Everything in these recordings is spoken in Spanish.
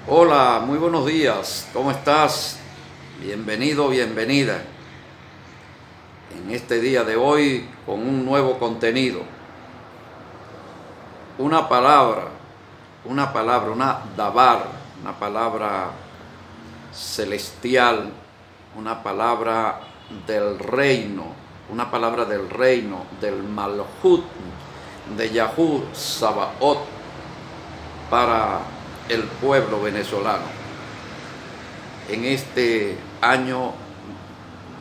Hola, muy buenos días, ¿cómo estás? Bienvenido, bienvenida en este día de hoy con un nuevo contenido. Una palabra, una dabar, una palabra celestial, una palabra del reino, una palabra del reino, del Malhut, de Yahú Sabaoth para el pueblo venezolano. En este año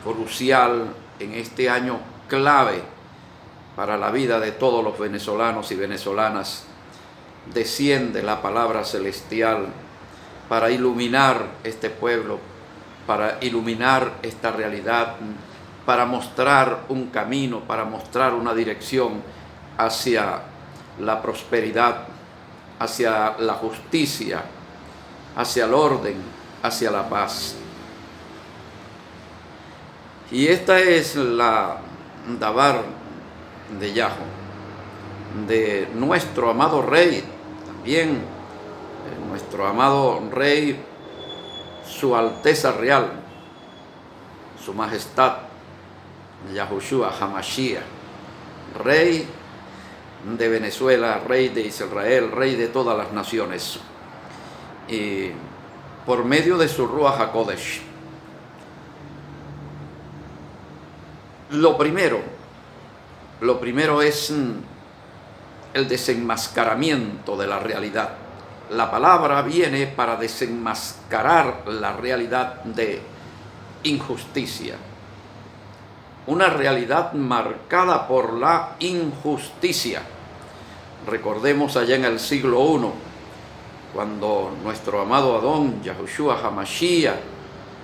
crucial, en este año clave para la vida de todos los venezolanos y venezolanas, desciende la palabra celestial para iluminar este pueblo, para iluminar esta realidad, para mostrar un camino, para mostrar una dirección hacia la prosperidad, hacia la justicia, hacia el orden, hacia la paz. Y esta es la dabar de Yahó, de nuestro amado rey, también nuestro amado rey, su alteza real, su majestad, Yahushua Hamashiach, rey de Venezuela, rey de Israel, rey de todas las naciones. Y por medio de su Ruach HaKodesh, lo primero es el desenmascaramiento de la realidad. La palabra viene para desenmascarar la realidad de injusticia. Una realidad marcada por la injusticia. Recordemos allá en el siglo I, cuando nuestro amado Adón, Yahushua Hamashiach,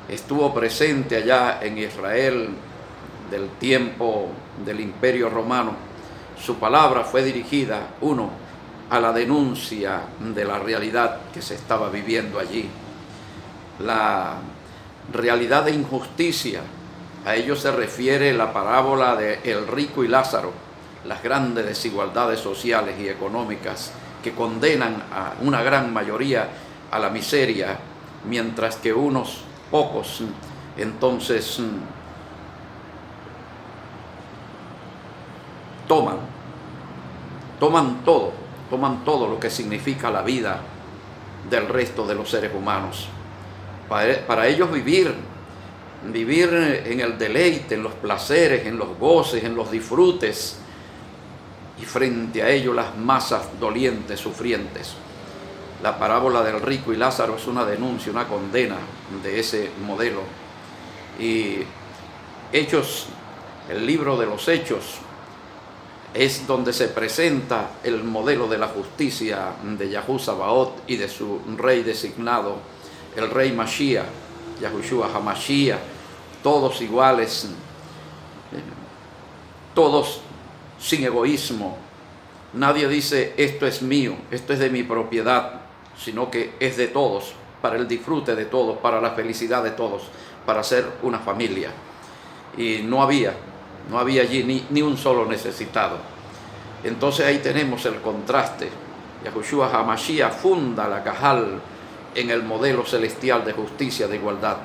estuvo presente allá en Israel del tiempo del Imperio Romano. Su palabra fue dirigida, a la denuncia de la realidad que se estaba viviendo allí. La realidad de injusticia, a ello se refiere la parábola de el rico y Lázaro, las grandes desigualdades sociales y económicas que condenan a una gran mayoría a la miseria, mientras que unos pocos entonces toman todo lo que significa la vida del resto de los seres humanos. Para ellos vivir en el deleite, en los placeres, en los goces, en los disfrutes, y frente a ello las masas dolientes, sufrientes. La parábola del rico y Lázaro es una denuncia, una condena de ese modelo. Y Hechos, el libro de los Hechos, es donde se presenta el modelo de la justicia de Yahú Sabaoth y de su rey designado, el rey Mashiach, Yahushua Hamashiach, todos iguales, todos sin egoísmo. Nadie dice esto es mío, esto es de mi propiedad, sino que es de todos, para el disfrute de todos, para la felicidad de todos, para ser una familia. Y no había allí ni un solo necesitado. Entonces ahí tenemos el contraste. Yahushua Hamashiach funda la Cajal en el modelo celestial de justicia, de igualdad.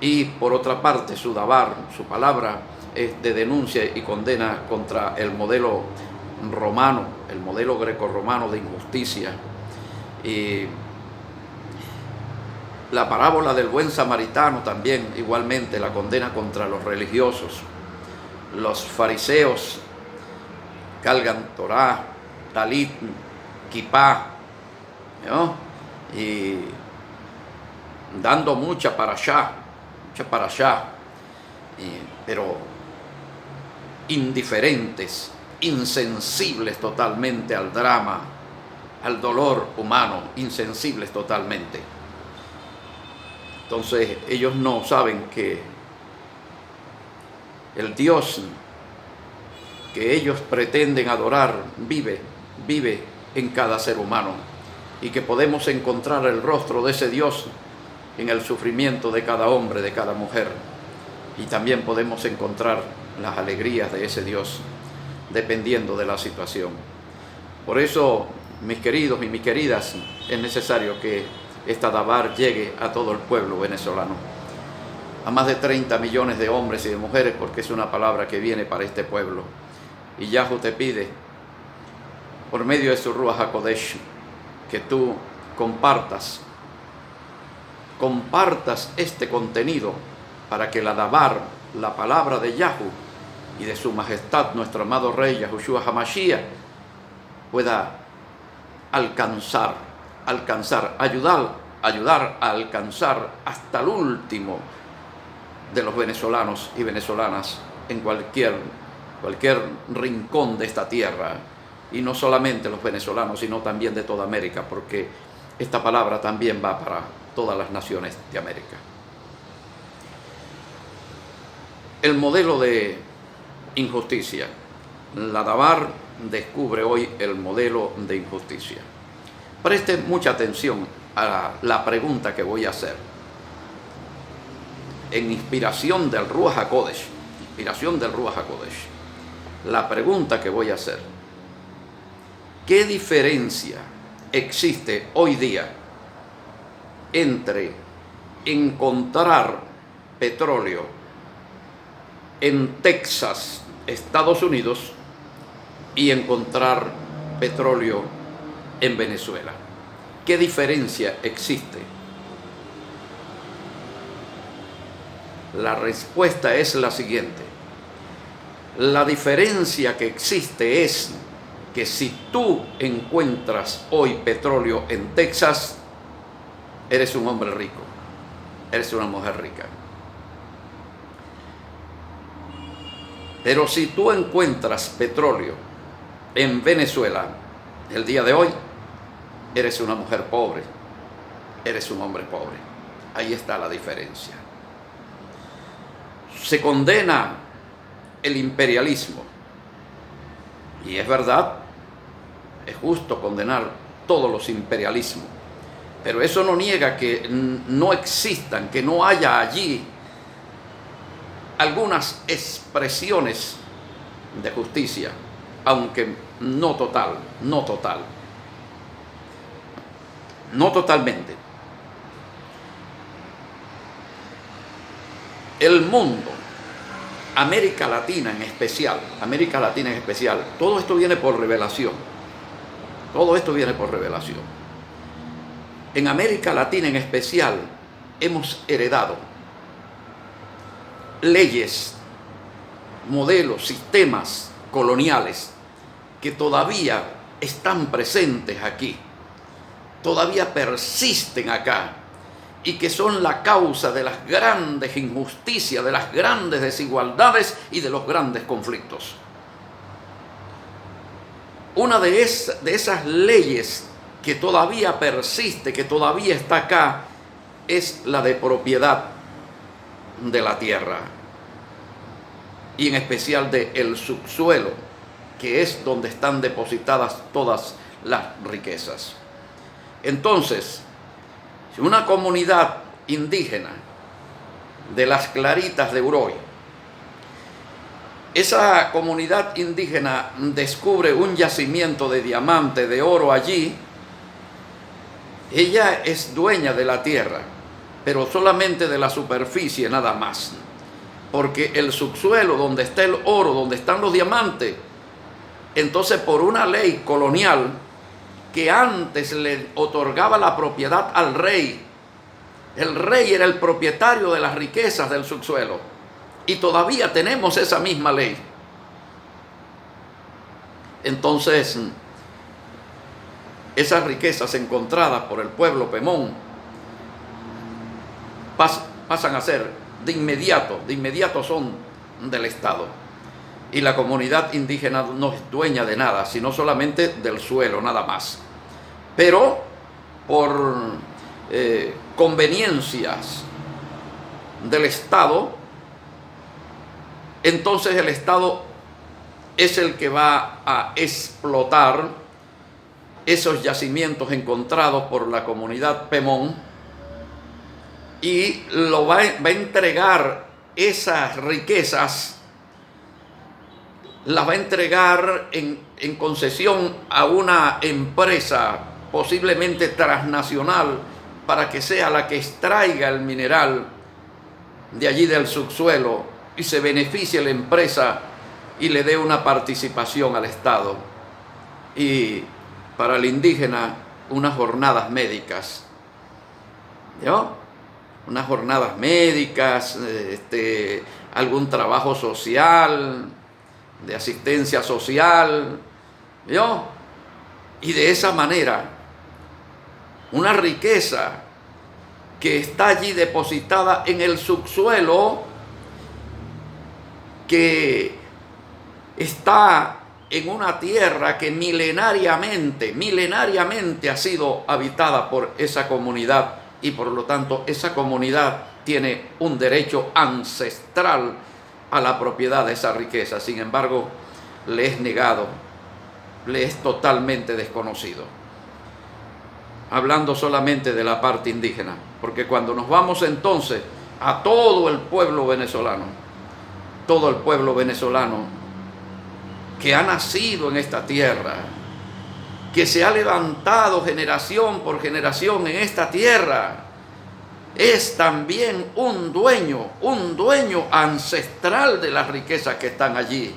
Y por otra parte, su dabar, su palabra, es de denuncia y condena contra el modelo romano, el modelo grecorromano de injusticia. Y la parábola del buen samaritano también igualmente la condena contra los religiosos. Los fariseos cargan Torah, talit, kipá, ¿no? Y dando mucha para allá, pero indiferentes, insensibles totalmente al drama, al dolor humano, insensibles totalmente. Entonces ellos no saben que el Dios que ellos pretenden adorar vive en cada ser humano, y que podemos encontrar el rostro de ese Dios en el sufrimiento de cada hombre, de cada mujer, y también podemos encontrar las alegrías de ese Dios dependiendo de la situación. Por eso, mis queridos y mis queridas, es necesario que esta Dabar llegue a todo el pueblo venezolano, a más de 30 millones de hombres y de mujeres, porque es una palabra que viene para este pueblo. Y Yahu te pide, por medio de su Ruach HaKodesh, que tú compartas este contenido para que la Dabar, la palabra de Yahu y de su majestad, nuestro amado Rey Yahushua HaMashiach, pueda ayudar a alcanzar hasta el último de los venezolanos y venezolanas en cualquier rincón de esta tierra, y no solamente los venezolanos, sino también de toda América, porque esta palabra también va para todas las naciones de América. El modelo de injusticia. La Dabar descubre hoy el modelo de injusticia. Preste mucha atención a la pregunta que voy a hacer. En inspiración del Ruach HaKodesh, la pregunta que voy a hacer: ¿qué diferencia existe hoy día entre encontrar petróleo en Texas, Estados Unidos, y encontrar petróleo en Venezuela? ¿Qué diferencia existe? La respuesta es la siguiente. La diferencia que existe es que si tú encuentras hoy petróleo en Texas, eres un hombre rico, eres una mujer rica. Pero si tú encuentras petróleo en Venezuela el día de hoy, eres una mujer pobre, eres un hombre pobre. Ahí está la diferencia. Se condena el imperialismo, y es verdad, es justo condenar todos los imperialismos, pero eso no niega que no existan, que no haya allí algunas expresiones de justicia, aunque no totalmente. El mundo, América Latina en especial, todo esto viene por revelación. En América Latina en especial hemos heredado leyes, modelos, sistemas coloniales que todavía están presentes aquí, todavía persisten acá, y que son la causa de las grandes injusticias, de las grandes desigualdades y de los grandes conflictos. Una de esas leyes que todavía persiste, que todavía está acá, es la de propiedad de la tierra, y en especial del subsuelo, que es donde están depositadas todas las riquezas. Entonces, si una comunidad indígena de las Claritas de Uroy, esa comunidad indígena descubre un yacimiento de diamante, de oro allí, ella es dueña de la tierra, pero solamente de la superficie nada más, porque el subsuelo, donde está el oro, donde están los diamantes, entonces por una ley colonial que antes le otorgaba la propiedad al rey, el rey era el propietario de las riquezas del subsuelo, y todavía tenemos esa misma ley. Entonces, esas riquezas encontradas por el pueblo Pemón pasan a ser de inmediato son del Estado. Y la comunidad indígena no es dueña de nada, sino solamente del suelo, nada más. Pero por conveniencias del Estado, entonces el Estado es el que va a explotar esos yacimientos encontrados por la comunidad Pemón, y va a entregar esas riquezas, las va a entregar en concesión a una empresa posiblemente transnacional para que sea la que extraiga el mineral de allí del subsuelo y se beneficie la empresa y le dé una participación al Estado. Y para el indígena, unas jornadas médicas, ¿no? Unas jornadas médicas, algún trabajo social, de asistencia social, ¿no? Y de esa manera, una riqueza que está allí depositada en el subsuelo, que está en una tierra que milenariamente ha sido habitada por esa comunidad, y por lo tanto esa comunidad tiene un derecho ancestral a la propiedad de esa riqueza. Sin embargo, le es negado, le es totalmente desconocido. Hablando solamente de la parte indígena, porque cuando nos vamos entonces a todo el pueblo venezolano que ha nacido en esta tierra, que se ha levantado generación por generación en esta tierra, es también un dueño ancestral de las riquezas que están allí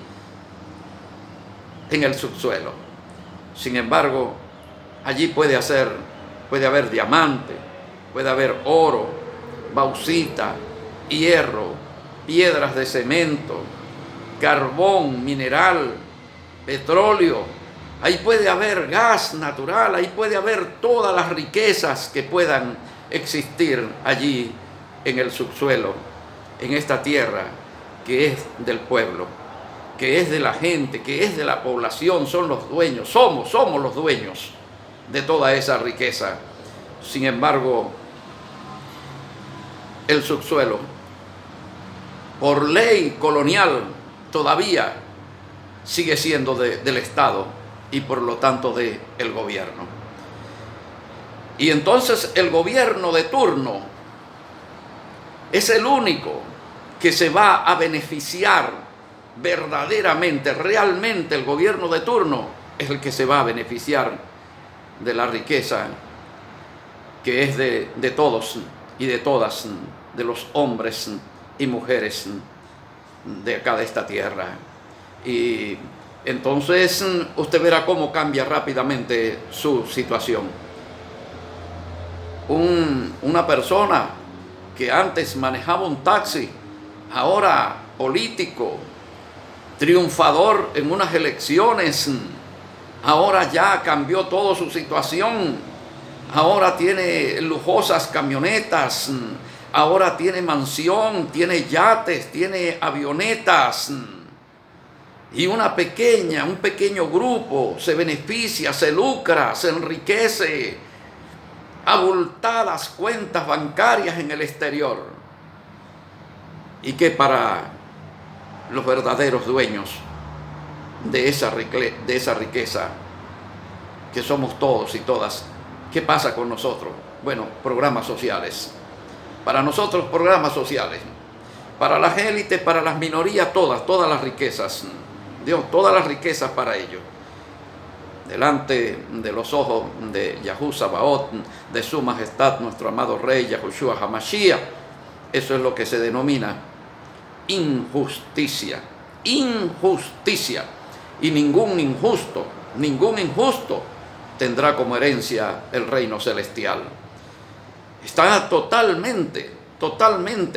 en el subsuelo. Sin embargo, allí puede haber diamante, puede haber oro, bauxita, hierro, piedras de cemento, carbón, mineral, petróleo. Ahí puede haber gas natural, ahí puede haber todas las riquezas que puedan existir allí en el subsuelo, en esta tierra que es del pueblo, que es de la gente, que es de la población. Son los dueños, somos los dueños de toda esa riqueza. Sin embargo, el subsuelo, por ley colonial, todavía sigue siendo del Estado y por lo tanto del gobierno. Y entonces el gobierno de turno es el único que se va a beneficiar verdaderamente, realmente. El gobierno de turno es el que se va a beneficiar de la riqueza que es de todos y de todas, de los hombres y mujeres de acá de esta tierra. Y entonces usted verá cómo cambia rápidamente su situación. Una persona que antes manejaba un taxi, ahora político, triunfador en unas elecciones, ahora ya cambió toda su situación. Ahora tiene lujosas camionetas, ahora tiene mansión, tiene yates, tiene avionetas. Y un pequeño grupo se beneficia, se lucra, se enriquece, abultadas cuentas bancarias en el exterior. Y que para los verdaderos dueños de esa riqueza, que somos todos y todas, ¿qué pasa con nosotros? Bueno, programas sociales. Para nosotros, programas sociales. Para las élites, para las minorías, todas las riquezas. Dios, todas las riquezas para ellos. Delante de los ojos de Yahú Sabaoth, de su majestad, nuestro amado rey Yahushua Hamashiach. Eso es lo que se denomina injusticia. Injusticia. Y ningún injusto tendrá como herencia el reino celestial. Está totalmente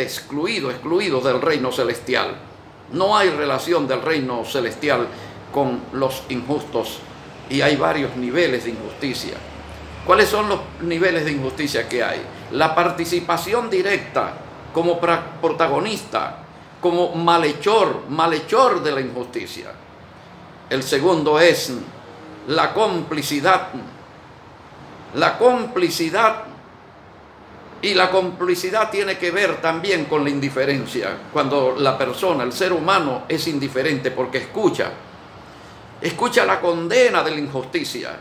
excluido del reino celestial. No hay relación del reino celestial con los injustos, y hay varios niveles de injusticia. ¿Cuáles son los niveles de injusticia que hay? La participación directa como protagonista, como malhechor de la injusticia. El segundo es la complicidad. La complicidad. Y la complicidad tiene que ver también con la indiferencia. Cuando la persona, el ser humano, es indiferente porque escucha la condena de la injusticia.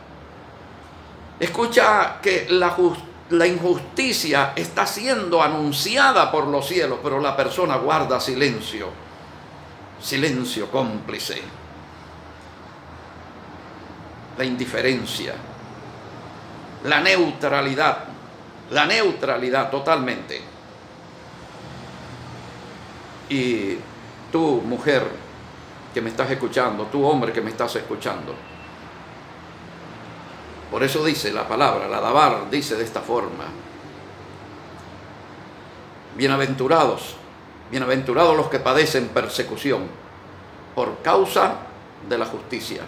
Escucha que la injusticia está siendo anunciada por los cielos, pero la persona guarda silencio cómplice. La indiferencia, la neutralidad, la neutralidad totalmente. Y tú, mujer que me estás escuchando, tú, hombre que me estás escuchando, por eso dice la palabra, la Dabar dice de esta forma: bienaventurados los que padecen persecución por causa de la justicia.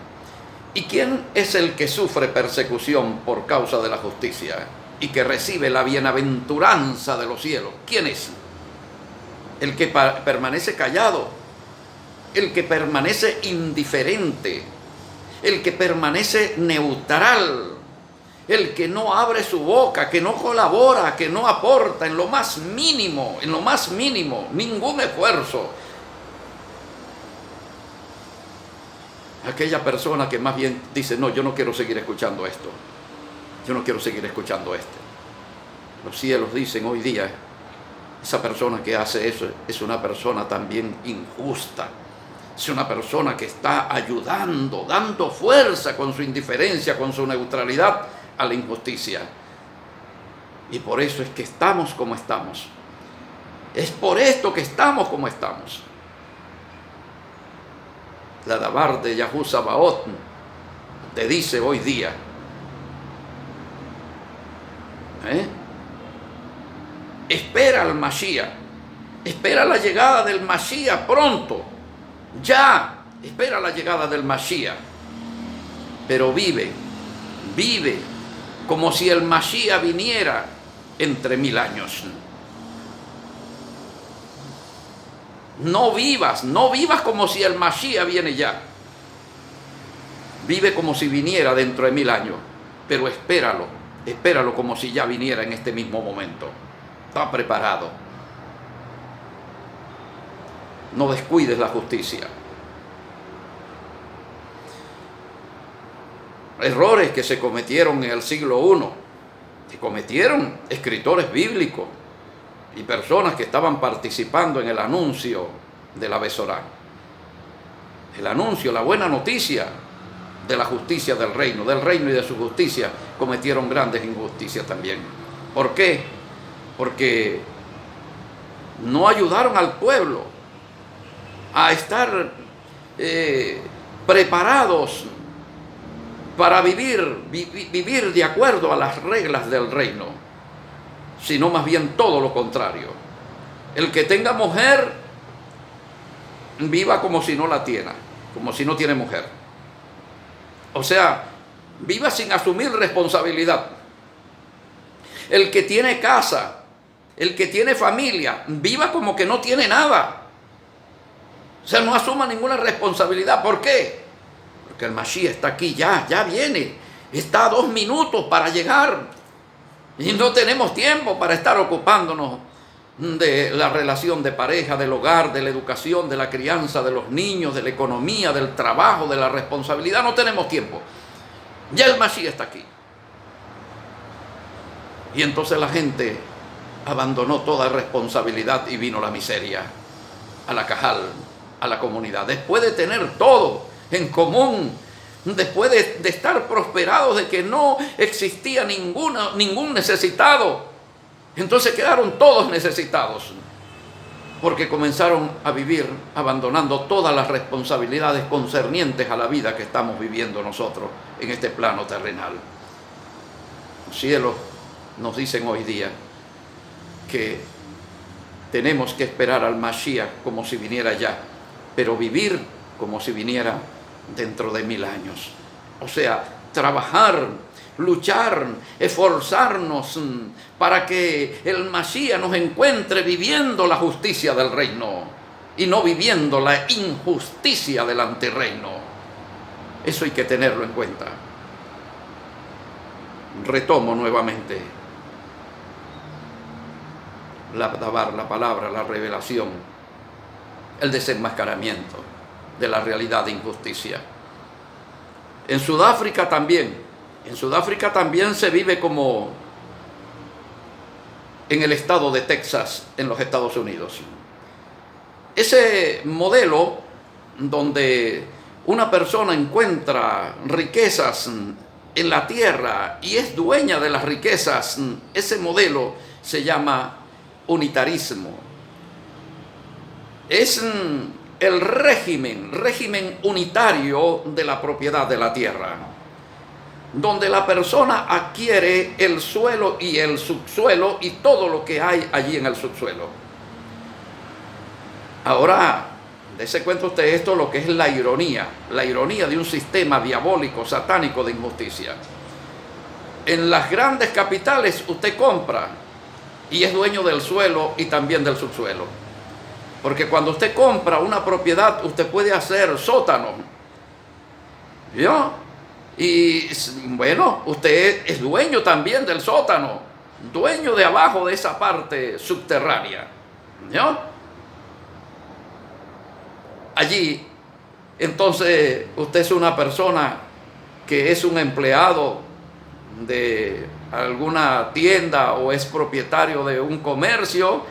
¿Y quién es el que sufre persecución por causa de la justicia y que recibe la bienaventuranza de los cielos? ¿Quién es? El que permanece callado, el que permanece indiferente, el que permanece neutral, el que no abre su boca, que no colabora, que no aporta en lo más mínimo, ningún esfuerzo. Aquella persona que más bien dice: no, yo no quiero seguir escuchando esto. Yo no quiero seguir escuchando esto. Los cielos dicen hoy día: esa persona que hace eso es una persona también injusta. Es una persona que está ayudando, dando fuerza con su indiferencia, con su neutralidad a la injusticia. Y por eso es que estamos como estamos. Es por esto que estamos como estamos. La Dabar de Yahú Sabaoth te dice hoy día, espera al Mashiach, espera la llegada del Mashiach pronto, ya, espera la llegada del Mashiach, pero vive como si el Mashiach viniera entre 1000 años. No vivas como si el Mashiach viene ya. Vive como si viniera dentro de 1000 años, pero espéralo como si ya viniera en este mismo momento. Está preparado. No descuides la justicia. Errores que se cometieron en el siglo I, que cometieron escritores bíblicos y personas que estaban participando en el anuncio de la Besorá. El anuncio, la buena noticia de la justicia del reino y de su justicia, cometieron grandes injusticias también. ¿Por qué? Porque no ayudaron al pueblo a estar preparados para vivir de acuerdo a las reglas del reino, sino más bien todo lo contrario. El que tenga mujer, viva como si no la tiene, como si no tiene mujer. O sea, viva sin asumir responsabilidad. El que tiene casa, el que tiene familia, viva como que no tiene nada. O sea, no asuma ninguna responsabilidad. ¿Por qué? Porque el Mashiach está aquí, ya viene. Está a 2 minutos para llegar. Y no tenemos tiempo para estar ocupándonos de la relación de pareja, del hogar, de la educación, de la crianza de los niños, de la economía, del trabajo, de la responsabilidad. No tenemos tiempo. Ya el Mashiach está aquí. Y entonces la gente abandonó toda responsabilidad y vino la miseria a la cajal, a la comunidad. Después de tener todo en común, después de estar prosperados, de que no existía ningún necesitado, entonces quedaron todos necesitados, porque comenzaron a vivir abandonando todas las responsabilidades concernientes a la vida que estamos viviendo nosotros en este plano terrenal. Los cielos nos dicen hoy día que tenemos que esperar al Mashiach como si viniera ya, pero vivir como si viniera dentro de 1000 años. O sea, trabajar, luchar, esforzarnos para que el Mashiach nos encuentre viviendo la justicia del reino y no viviendo la injusticia del antirreino. Eso hay que tenerlo en cuenta. Retomo nuevamente la palabra, la revelación, el desenmascaramiento de la realidad de injusticia. En Sudáfrica también se vive como en el estado de Texas, en los Estados Unidos. Ese modelo donde una persona encuentra riquezas en la tierra y es dueña de las riquezas, ese modelo se llama unitarismo. Es el régimen unitario de la propiedad de la tierra, donde la persona adquiere el suelo y el subsuelo y todo lo que hay allí en el subsuelo. Ahora, dése cuenta usted esto, lo que es la ironía de un sistema diabólico, satánico de injusticia. En las grandes capitales usted compra y es dueño del suelo y también del subsuelo. Porque cuando usted compra una propiedad, usted puede hacer sótano, ¿yo? Y bueno, usted es dueño también del sótano, dueño de abajo de esa parte subterránea, ¿no? Allí, entonces, usted es una persona que es un empleado de alguna tienda o es propietario de un comercio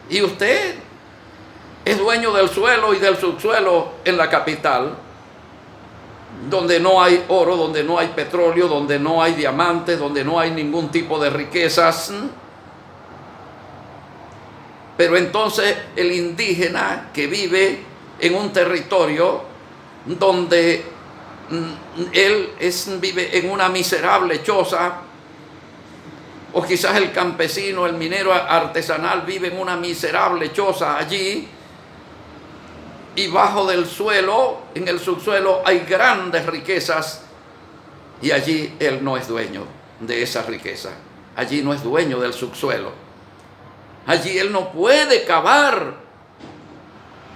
y usted es dueño del suelo y del subsuelo en la capital, donde no hay oro, donde no hay petróleo, donde no hay diamantes, donde no hay ningún tipo de riquezas. Pero entonces el indígena que vive en un territorio donde él vive en una miserable choza, o quizás el campesino, el minero artesanal vive en una miserable choza allí, y bajo del suelo, en el subsuelo, hay grandes riquezas, y allí él no es dueño de esa riqueza. Allí no es dueño del subsuelo. Allí él no puede cavar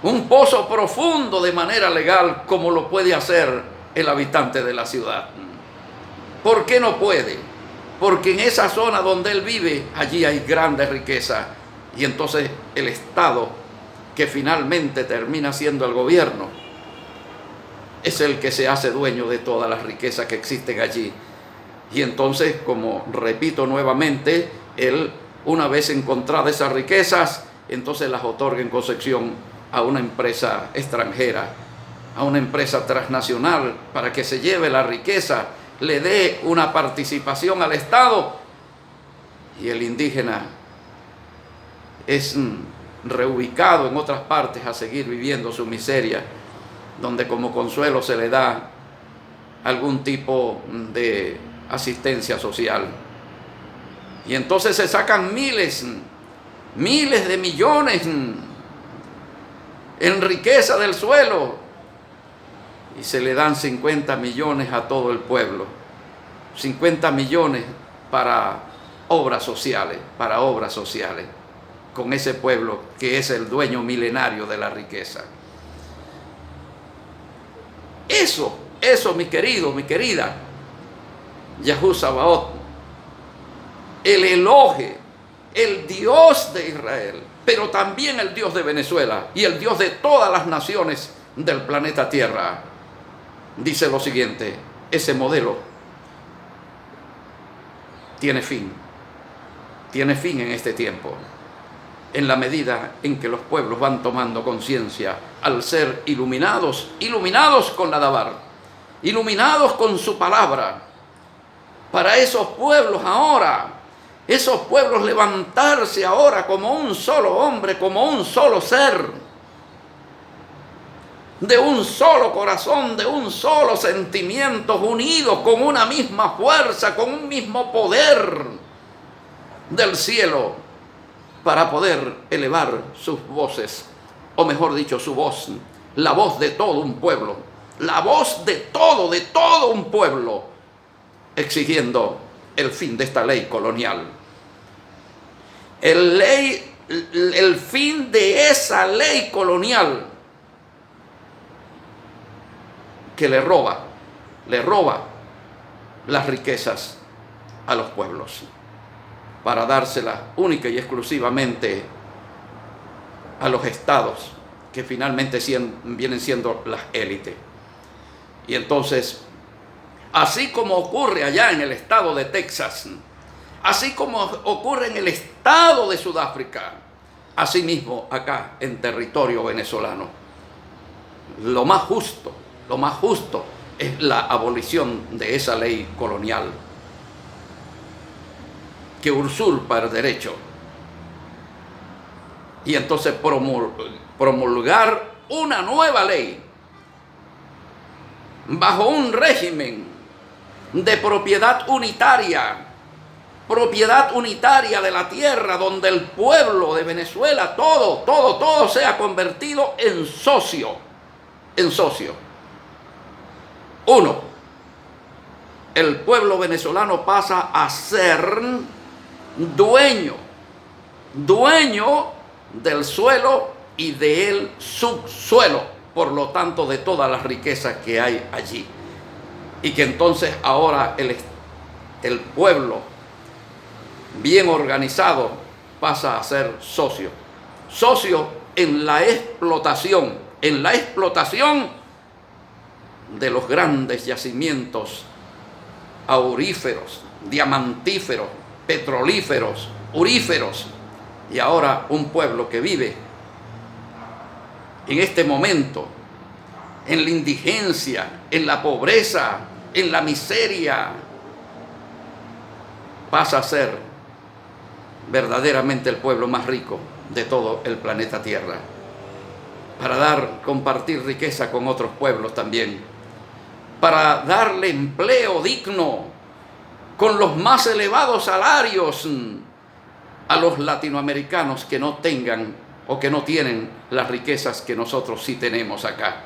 un pozo profundo de manera legal como lo puede hacer el habitante de la ciudad. ¿Por qué no puede? Porque en esa zona donde él vive, allí hay grandes riquezas, y entonces el Estado, que finalmente termina siendo el gobierno, es el que se hace dueño de todas las riquezas que existen allí. Y entonces, como repito nuevamente, él, una vez encontradas esas riquezas, entonces las otorga en concesión a una empresa extranjera, a una empresa transnacional, para que se lleve la riqueza, le dé una participación al Estado, y el indígena es reubicado en otras partes a seguir viviendo su miseria, donde como consuelo se le da algún tipo de asistencia social. Y entonces se sacan miles de millones en riqueza del suelo, y se le dan 50 millones a todo el pueblo, 50 millones para obras sociales, con ese pueblo que es el dueño milenario de la riqueza. Eso, mi querido, mi querida, Yahú Sabaoth, el Elohe, el Dios de Israel, pero también el Dios de Venezuela y el Dios de todas las naciones del planeta Tierra, dice lo siguiente: ese modelo tiene fin en este tiempo, en la medida en que los pueblos van tomando conciencia al ser iluminados con la Dabar, iluminados con su palabra. Para esos pueblos ahora, esos pueblos levantarse ahora como un solo hombre, como un solo ser, de un solo corazón, de un solo sentimiento, unidos con una misma fuerza, con un mismo poder del cielo, para poder elevar sus voces, o mejor dicho, su voz, la voz de todo un pueblo, la voz de todo un pueblo, exigiendo el fin de esta ley colonial. El fin de esa ley colonial que le roba las riquezas a los pueblos, para dárselas única y exclusivamente a los estados, que finalmente vienen siendo las élites. Y entonces, así como ocurre allá en el estado de Texas, así como ocurre en el estado de Sudáfrica, así mismo acá en territorio venezolano, lo más justo es la abolición de esa ley colonial que usurpa el derecho. Y entonces promulgar una nueva ley bajo un régimen de propiedad unitaria de la tierra, donde el pueblo de Venezuela, todo se ha convertido en socio. Uno, el pueblo venezolano pasa a ser dueño del suelo y del subsuelo, por lo tanto de todas las riquezas que hay allí. Y que entonces ahora el pueblo bien organizado pasa a ser socio en la explotación de los grandes yacimientos auríferos, diamantíferos, petrolíferos, uríferos. Y ahora un pueblo que vive en este momento en la indigencia, en la pobreza, en la miseria, pasa a ser verdaderamente el pueblo más rico de todo el planeta Tierra, para compartir riqueza con otros pueblos también, para darle empleo digno con los más elevados salarios a los latinoamericanos que no tengan o que no tienen las riquezas que nosotros sí tenemos acá.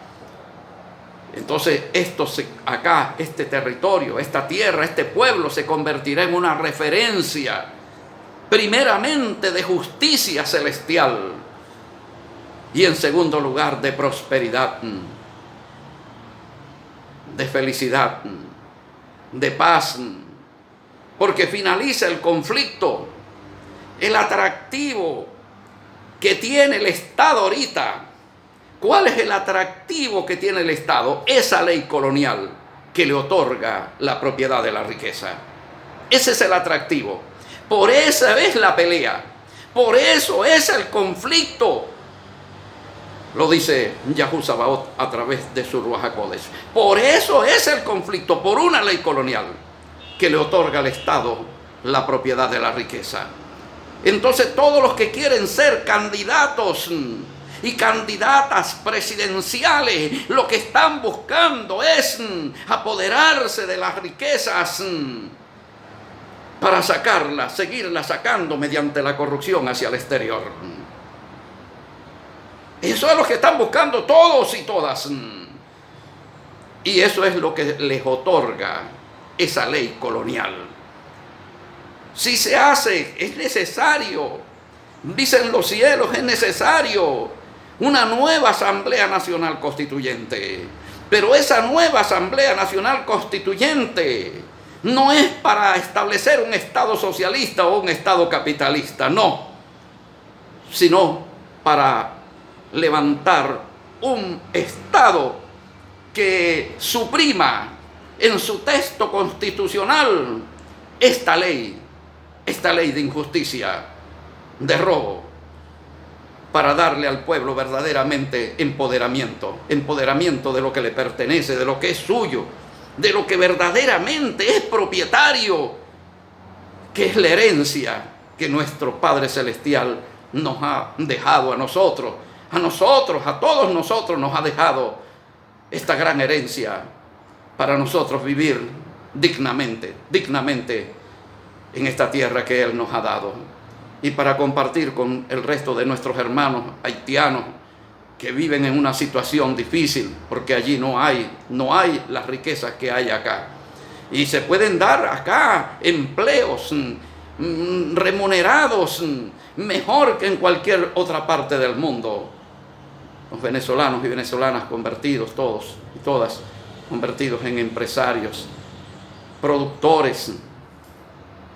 Entonces este territorio, esta tierra, este pueblo se convertirá en una referencia primeramente de justicia celestial y en segundo lugar de prosperidad, de felicidad, de paz, porque finaliza el conflicto. El atractivo que tiene el Estado ahorita, ¿cuál es el atractivo que tiene el Estado? Esa ley colonial que le otorga la propiedad de la riqueza. Ese es el atractivo. Por eso es la pelea. Por eso es el conflicto. Lo dice Yahú Sabaoth a través de su Ruach HaKodesh. Por eso es el conflicto, por una ley colonial que le otorga al Estado la propiedad de la riqueza. Entonces todos los que quieren ser candidatos y candidatas presidenciales, lo que están buscando es apoderarse de las riquezas para sacarlas, seguirlas sacando mediante la corrupción hacia el exterior. Eso es lo que están buscando todos y todas. Y eso es lo que les otorga esa ley colonial. Si se hace, es necesario, dicen los cielos, es necesario una nueva Asamblea Nacional Constituyente. Pero esa nueva Asamblea Nacional Constituyente no es para establecer un Estado socialista o un Estado capitalista, no, sino para levantar un Estado que suprima en su texto constitucional esta ley de injusticia, de robo, para darle al pueblo verdaderamente empoderamiento de lo que le pertenece, de lo que es suyo, de lo que verdaderamente es propietario, que es la herencia que nuestro Padre Celestial nos ha dejado a nosotros, a todos nosotros nos ha dejado esta gran herencia para nosotros vivir dignamente en esta tierra que Él nos ha dado, y para compartir con el resto de nuestros hermanos haitianos que viven en una situación difícil, porque allí no hay las riquezas que hay acá. Y se pueden dar acá empleos remunerados mejor que en cualquier otra parte del mundo. Los venezolanos y venezolanas convertidos, todos y todas, convertidos en empresarios, productores,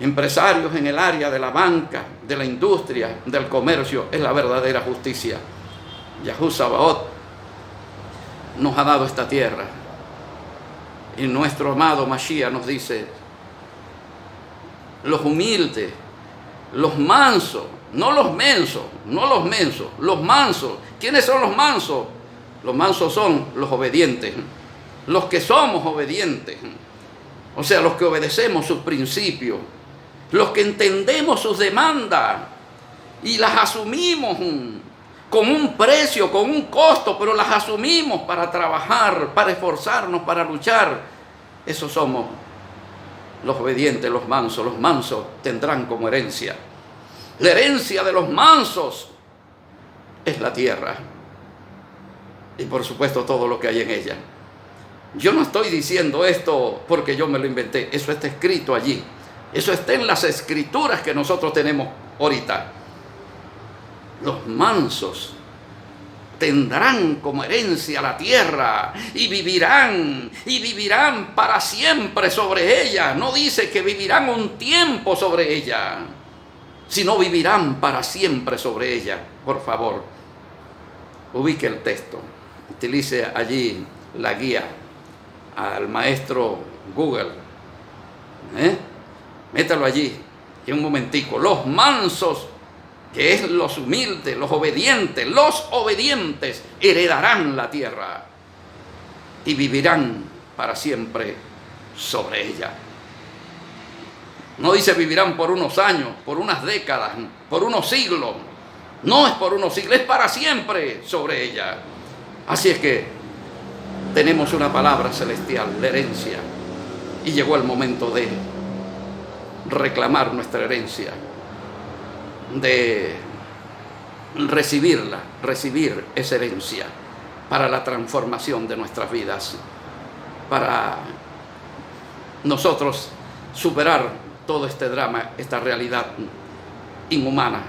empresarios en el área de la banca, de la industria, del comercio. Es la verdadera justicia. Yahú Sabaoth nos ha dado esta tierra, y nuestro amado Mashiach nos dice: los humildes, los mansos, no los mensos, los mansos. ¿Quiénes son los mansos? Los mansos son los obedientes, los que somos obedientes, o sea, los que obedecemos sus principios, los que entendemos sus demandas y las asumimos con un precio, con un costo, pero las asumimos para trabajar, para esforzarnos, para luchar. Esos somos los obedientes, los mansos. Los mansos tendrán como herencia. La herencia de los mansos es la tierra. Y por supuesto todo lo que hay en ella. Yo no estoy diciendo esto porque yo me lo inventé. Eso está escrito allí. Eso está en las escrituras que nosotros tenemos ahorita. Los mansos tendrán como herencia la tierra y vivirán para siempre sobre ella. No dice que vivirán un tiempo sobre ella, sino vivirán para siempre sobre ella. Por favor, ubique el texto, utilice allí la guía al maestro Google, métalo allí y un momentico. Los mansos, que es los humildes, los obedientes heredarán la tierra y vivirán para siempre sobre ella. No dice vivirán por unos años, por unas décadas, por unos siglos. No es por unos siglos, es para siempre sobre ella. Así es que tenemos una palabra celestial, la herencia, y llegó el momento de reclamar nuestra herencia, de recibir esa herencia para la transformación de nuestras vidas, para nosotros superar todo este drama, esta realidad inhumana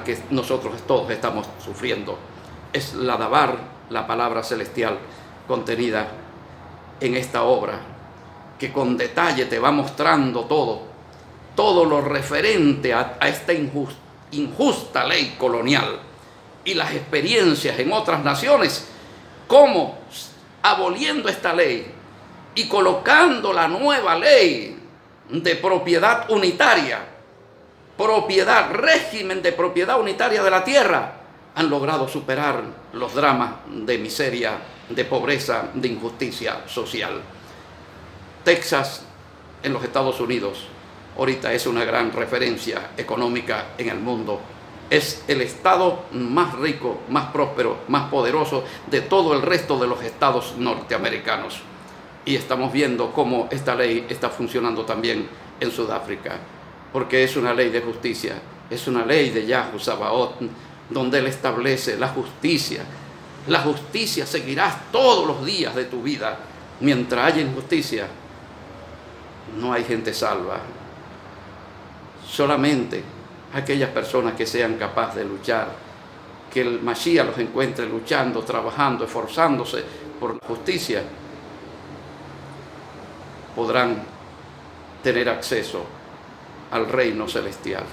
que nosotros todos estamos sufriendo. Es la Dabar, la palabra celestial contenida en esta obra, que con detalle te va mostrando todo lo referente a esta injusta ley colonial y las experiencias en otras naciones, cómo aboliendo esta ley y colocando la nueva ley de propiedad unitaria, régimen de propiedad unitaria de la tierra, han logrado superar los dramas de miseria, de pobreza, de injusticia social. Texas, en los Estados Unidos, ahorita es una gran referencia económica en el mundo. Es el estado más rico, más próspero, más poderoso de todo el resto de los estados norteamericanos. Y estamos viendo cómo esta ley está funcionando también en Sudáfrica, porque es una ley de justicia, es una ley de Yahweh Sabaoth, donde Él establece la justicia. La justicia seguirás todos los días de tu vida. Mientras haya injusticia, no hay gente salva. Solamente aquellas personas que sean capaces de luchar, que el Mashiach los encuentre luchando, trabajando, esforzándose por la justicia, podrán tener acceso al reino celestial.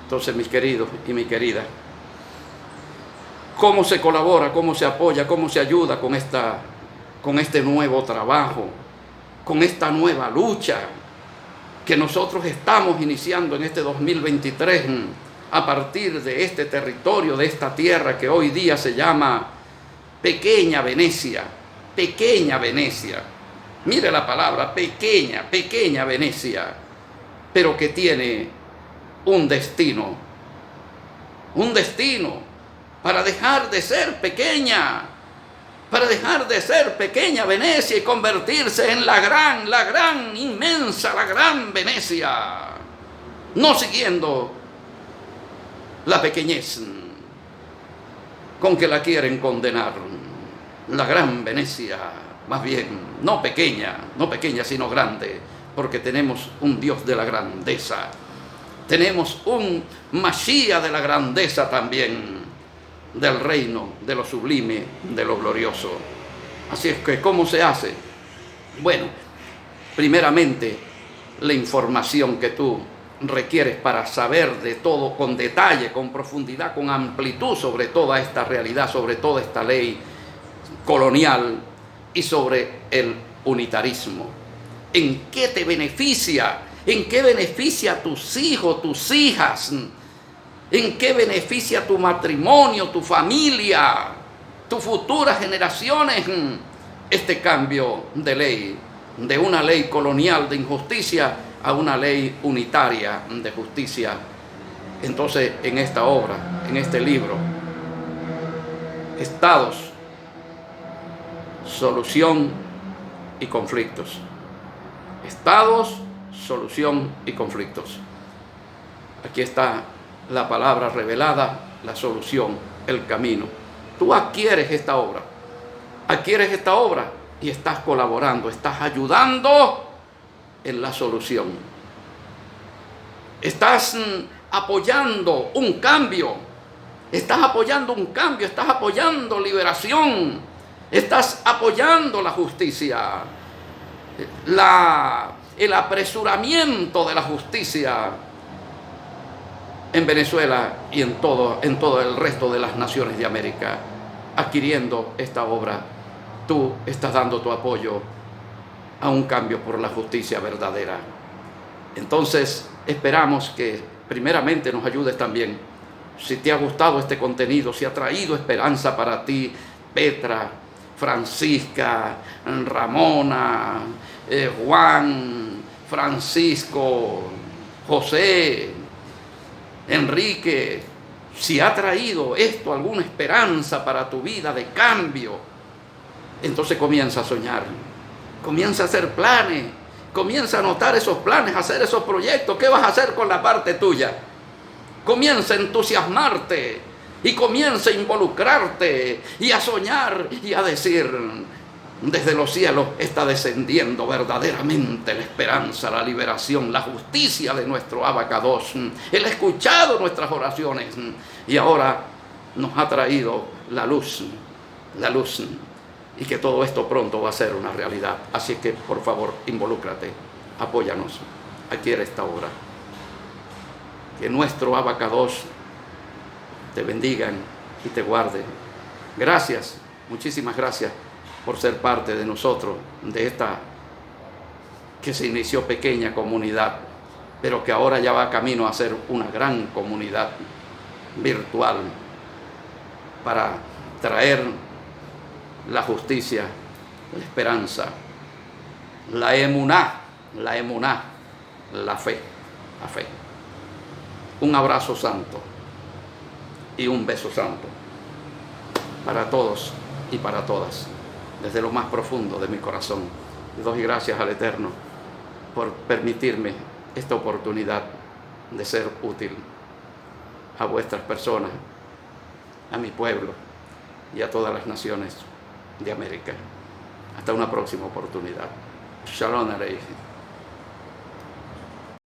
Entonces, mis queridos y mi querida, ¿cómo se colabora, cómo se apoya, cómo se ayuda con este nuevo trabajo, con esta nueva lucha que nosotros estamos iniciando en este 2023 a partir de este territorio, de esta tierra que hoy día se llama Pequeña Venecia? Pequeña Venecia. Mire la palabra, pequeña Venecia, pero que tiene un destino para dejar de ser pequeña, Venecia y convertirse en la gran, inmensa, la gran Venecia, no siguiendo la pequeñez con que la quieren condenar. La gran Venecia, más bien, no pequeña, sino grande, porque tenemos un Dios de la grandeza. Tenemos un Mashiach de la grandeza también, del reino, de lo sublime, de lo glorioso. Así es que, ¿cómo se hace? Bueno, primeramente, la información que tú requieres para saber de todo con detalle, con profundidad, con amplitud sobre toda esta realidad, sobre toda esta ley colonial y sobre el unitarismo. ¿En qué te beneficia? ¿En qué beneficia a tus hijos, tus hijas? ¿En qué beneficia a tu matrimonio, tu familia, tus futuras generaciones? este cambio de ley, de una ley colonial de injusticia a una ley unitaria de justicia. Entonces, en esta obra, en este libro, estados, solución y conflictos. Estados, solución y conflictos. Aquí está la palabra revelada, la solución, el camino. Tú adquieres esta obra y estás colaborando, estás ayudando en la solución. Estás apoyando un cambio, estás apoyando liberación, estás apoyando la justicia, el apresuramiento de la justicia en Venezuela y en todo el resto de las naciones de América. Adquiriendo esta obra, tú estás dando tu apoyo a un cambio por la justicia verdadera. Entonces, esperamos que primeramente nos ayudes también. Si te ha gustado este contenido, si ha traído esperanza para ti, Petra, Francisca, Ramona, Juan, Francisco, José, Enrique, si ha traído esto alguna esperanza para tu vida de cambio, entonces comienza a soñar, comienza a hacer planes, comienza a anotar esos planes, a hacer esos proyectos. ¿Qué vas a hacer con la parte tuya? Comienza a entusiasmarte y comienza a involucrarte y a soñar y a decir: desde los cielos está descendiendo verdaderamente la esperanza, la liberación, la justicia de nuestro Abacados. Él ha escuchado nuestras oraciones y ahora nos ha traído la luz, y que todo esto pronto va a ser una realidad. Así que, por favor, involúcrate, apóyanos, adquiere esta obra. Que nuestro Abacados te bendigan y te guarde. Gracias, muchísimas gracias por ser parte de nosotros, de esta que se inició pequeña comunidad, pero que ahora ya va camino a ser una gran comunidad virtual para traer la justicia, la esperanza, la emuná, la fe. Un abrazo santo y un beso santo para todos y para todas, desde lo más profundo de mi corazón. Le doy gracias al Eterno por permitirme esta oportunidad de ser útil a vuestras personas, a mi pueblo y a todas las naciones de América. Hasta una próxima oportunidad. Shalom Aleichem.